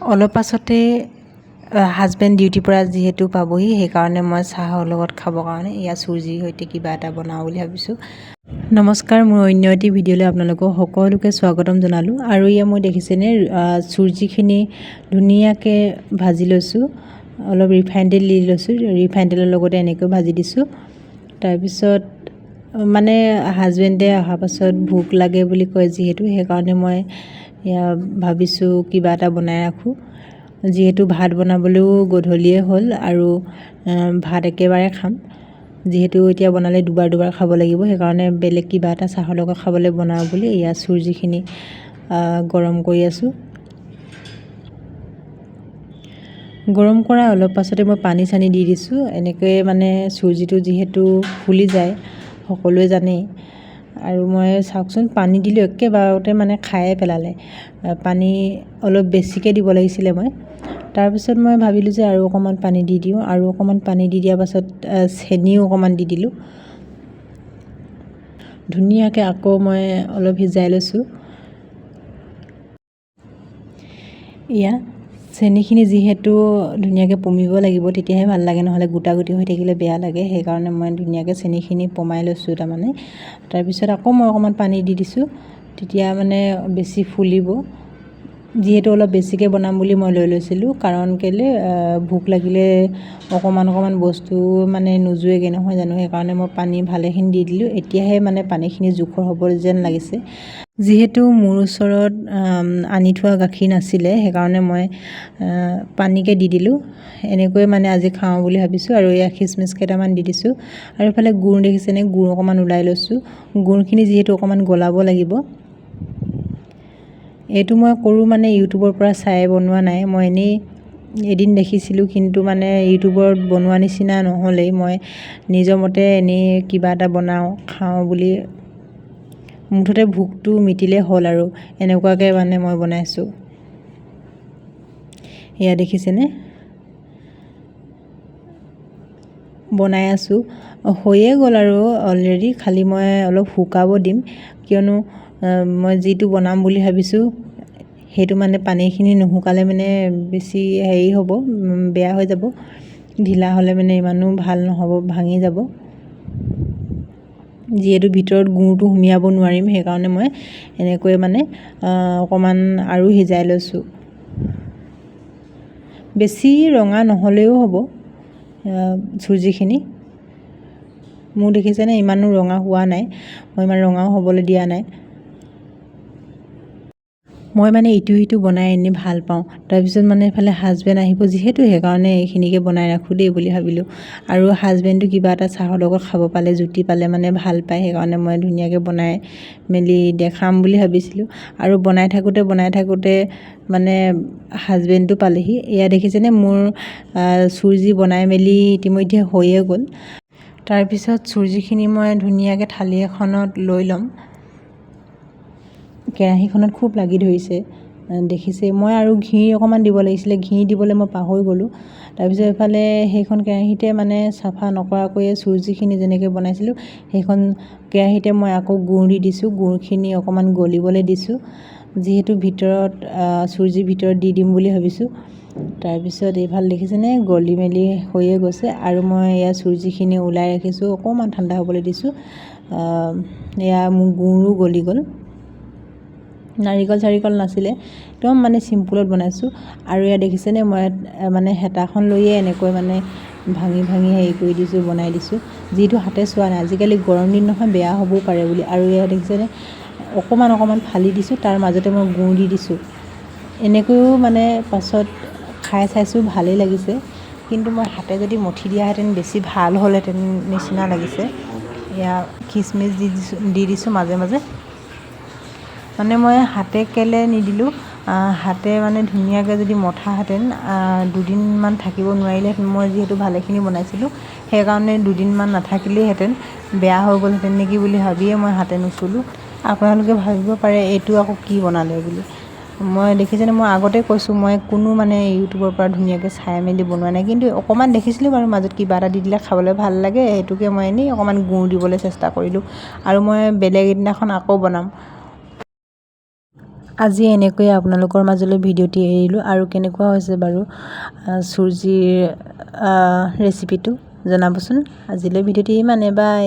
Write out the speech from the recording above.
অলপ পাছতে হাজবেণ্ড ডিউটিৰ পৰা যিহেতু পাবহি, সেইকাৰণে মই চাহৰ লগত খাবৰ কাৰণে এয়া চুজিৰ সৈতে কিবা এটা বনাওঁ বুলি ভাবিছোঁ। নমস্কাৰ, মোৰ অন্য এটি ভিডিঅ'লৈ আপোনালোকক সকলোকে স্বাগতম জনালোঁ। আৰু এয়া মই দেখিছেনে চুজিখিনি ধুনীয়াকৈ ভাজি লৈছোঁ, অলপ ৰিফাইন তেল দি লৈছোঁ, ৰিফাইন তেলৰ লগতে এনেকৈ ভাজি দিছোঁ। তাৰপিছত মানে হাজবেণ্ডে অহাৰ পাছত ভোক লাগে বুলি কয় যিহেতু, সেইকাৰণে মই এয়া ভাবিছোঁ কিবা এটা বনাই ৰাখোঁ। যিহেতু ভাত বনাবলৈও গধূলিয়ে হ'ল আৰু ভাত একেবাৰে খাম, যিহেতু এতিয়া বনালে দুবাৰ খাব লাগিব, সেইকাৰণে বেলেগ কিবা এটা চাহৰ লগত খাবলৈ বনাওঁ বুলি এয়া চুজিখিনি গৰম কৰি আছোঁ। গৰম কৰা অলপ পাছতে মই পানী চানি দি দিছোঁ। এনেকৈ মানে চুজিটো যিহেতু ফুলি যায় সকলোৱে জানেই, আৰু মই চাওকচোন পানী দিলোঁ একেবাৰতে মানে খায়ে পেলালে। পানী অলপ বেছিকৈ দিব লাগিছিলে মই। তাৰপিছত মই ভাবিলোঁ যে আৰু অকণমান পানী দি দিওঁ, আৰু অকণমান পানী দি দিয়াৰ পাছত চেনিও অকণমান দি দিলোঁ। ধুনীয়াকৈ আকৌ মই অলপ সিজাই লৈছোঁ। এয়া চেনিখিনি যিহেতু ধুনীয়াকৈ পমিব লাগিব, তেতিয়াহে ভাল লাগে, নহ'লে গোটা গুটি হৈ থাকিলে বেয়া লাগে। সেইকাৰণে মই ধুনীয়াকৈ চেনিখিনি পমাই লৈছোঁ তাৰমানে। তাৰপিছত আকৌ মই অকণমান পানী দি দিছোঁ, তেতিয়া মানে বেছি ফুলিব। যিহেতু অলপ বেছিকৈ বনাম বুলি মই লৈ লৈছিলোঁ, কাৰণ কেলৈ ভোক লাগিলে অকণমান বস্তু মানে নোজোৰেগৈ নহয় জানো, সেইকাৰণে মই পানী ভালেখিনি দি দিলোঁ। এতিয়াহে মানে পানীখিনি জোখৰ হ'ব যেন লাগিছে। যিহেতু মোৰ ওচৰত আনি থোৱা গাখীৰ নাছিলে, সেইকাৰণে মই পানীকে দি দিলোঁ। এনেকৈ মানে আজি খাওঁ বুলি ভাবিছোঁ। আৰু এয়া খিচমিচ কেইটামান দি দিছোঁ। আৰু এইফালে গুড় দেখিছেনে, গুড় অকণমান ওলাই লৈছোঁ। গুড়খিনি যিহেতু অকণমান গলাব লাগিব। এইটো মই কৰোঁ মানে ইউটিউবৰ পৰা চাই বনোৱা নাই, মই এনেই এদিন দেখিছিলোঁ, কিন্তু মানে ইউটিউবত বনোৱা নিচিনা নহ'লেই, মই নিজৰ মতে এনেই কিবা এটা বনাওঁ খাওঁ বুলি, মুঠতে ভোকটো মিটিলে হ'ল আৰু এনেকুৱাকৈ মানে মই বনাইছোঁ। এয়া দেখিছেনে বনাই আছোঁ, হৈয়ে গ'ল আৰু অলৰেডি, খালি মই অলপ শুকাব দিম, কিয়নো মই যিটো বনাম বুলি ভাবিছোঁ সেইটো মানে পানীখিনি নুশুকালে মানে বেছি হেৰি হ'ব, বেয়া হৈ যাব। ঢিলা হ'লে মানে ইমানো ভাল নহ'ব, ভাঙি যাব। যিহেতু ভিতৰত গুড়টো সুমিয়াব নোৱাৰিম, সেইকাৰণে মই এনেকৈ মানে অকণমান আৰু সিজাই লৈছোঁ। বেছি ৰঙা নহ'লেও হ'ব চুজিখিনি। মোৰ দেখিছেনে ইমানো ৰঙা হোৱা নাই, মই ইমান ৰঙাও হ'বলৈ দিয়া নাই। মই মানে ইটো সিটো বনাই এনেই ভাল পাওঁ। তাৰপিছত মানে এইফালে হাজবেণ্ড আহিব যিহেতু, সেইকাৰণে এইখিনিকে বনাই ৰাখোঁ দেই বুলি ভাবিলোঁ। আৰু হাজবেণ্ডো কিবা এটা চাহৰ লগত খাব পালে, জুতি পালে মানে ভাল পায়, সেইকাৰণে মই ধুনীয়াকৈ বনাই মেলি দেখাম বুলি ভাবিছিলোঁ। আৰু বনাই থাকোঁতে মানে হাজবেণ্ডটো পালেহি। এয়া দেখিছেনে মোৰ চুজি বনাই মেলি ইতিমধ্যে হৈয়ে গ'ল। তাৰপিছত চুজিখিনি মই ধুনীয়াকৈ থালি এখনত লৈ ল'ম। কেৰাহীখনত খুব লাগি ধৰিছে, দেখিছে। মই আৰু ঘি অকণমান দিব লাগিছিলে, ঘি দিবলৈ মই পাহৰি গ'লোঁ। তাৰপিছত এইফালে সেইখন কেৰাহীতে মানে চাফা নকৰাকৈয়ে চুজিখিনি যেনেকৈ বনাইছিলোঁ, সেইখন কেৰাহীতে মই আকৌ গুড় দি দিছোঁ। গুড়খিনি অকণমান গলিবলৈ দিছোঁ, যিহেতু ভিতৰত চুজিৰ ভিতৰত দি দিম বুলি ভাবিছোঁ। তাৰপিছত এইফালে দেখিছেনে গলি মেলি হৈয়ে গৈছে। আৰু মই এয়া চুজিখিনি ওলাই ৰাখিছোঁ, অকণমান ঠাণ্ডা হ'বলৈ দিছোঁ। এয়া মোৰ গুড়ো গলি গ'ল। নাৰিকল চাৰিকল নাছিলে, একদম মানে চিম্পুলত বনাইছোঁ। আৰু এয়া দেখিছেনে মই মানে হেতাখন লৈয়ে এনেকৈ মানে ভাঙি হেৰি কৰি দিছোঁ, বনাই দিছোঁ। যিটো হাতে চোৱা নাই, আজিকালি গৰম দিন নহয়, বেয়া হ'বও পাৰে বুলি। আৰু এয়া দেখিছেনে অকণমান ফালি দিছোঁ, তাৰ মাজতে মই গুড় দি দিছোঁ। এনেকৈও মানে পাছত খাই চাইছোঁ, ভালেই লাগিছে। কিন্তু মই হাতে যদি মঠি দিয়াহেঁতেন বেছি ভাল হ'লহেঁতেন নিচিনা লাগিছে। এয়া খিচমিচ দি দিছোঁ মাজে মাজে। মানে মই হাতে কেলৈ নিদিলোঁ, হাতে মানে ধুনীয়াকৈ যদি মঠাহেঁতেন দুদিনমান থাকিব নোৱাৰিলেহেঁতেন। মই যিহেতু ভালেখিনি বনাইছিলোঁ, সেইকাৰণে দুদিনমান নাথাকিলেইহেঁতেন, বেয়া হৈ গ'লহেঁতেন নেকি বুলি ভাবিয়ে মই হাতে নুচুলোঁ। আপোনালোকে ভাবিব পাৰে এইটো আকৌ কি বনালে বুলি। মই দেখিছেনে, মই আগতে কৈছোঁ, মই কোনো মানে ইউটিউবৰ পৰা ধুনীয়াকৈ চাই মেলি বনোৱা নাই, কিন্তু অকণমান দেখিছিলোঁ বাৰু মাজত কিবা এটা দি দিলে খাবলৈ ভাল লাগে, সেইটোকে মই এনেই অকণমান গুড় দিবলৈ চেষ্টা কৰিলোঁ। আৰু মই বেলেগ এদিনাখন আকৌ বনাম। আজি এনেকৈয়ে আপোনালোকৰ মাজলৈ ভিডিঅ'টি এৰিলোঁ। আৰু কেনেকুৱা হৈছে বাৰু চুজিৰ ৰেচিপিটো জনাবচোন। আজিলৈ ভিডিঅ'টি ইমানে, বাই।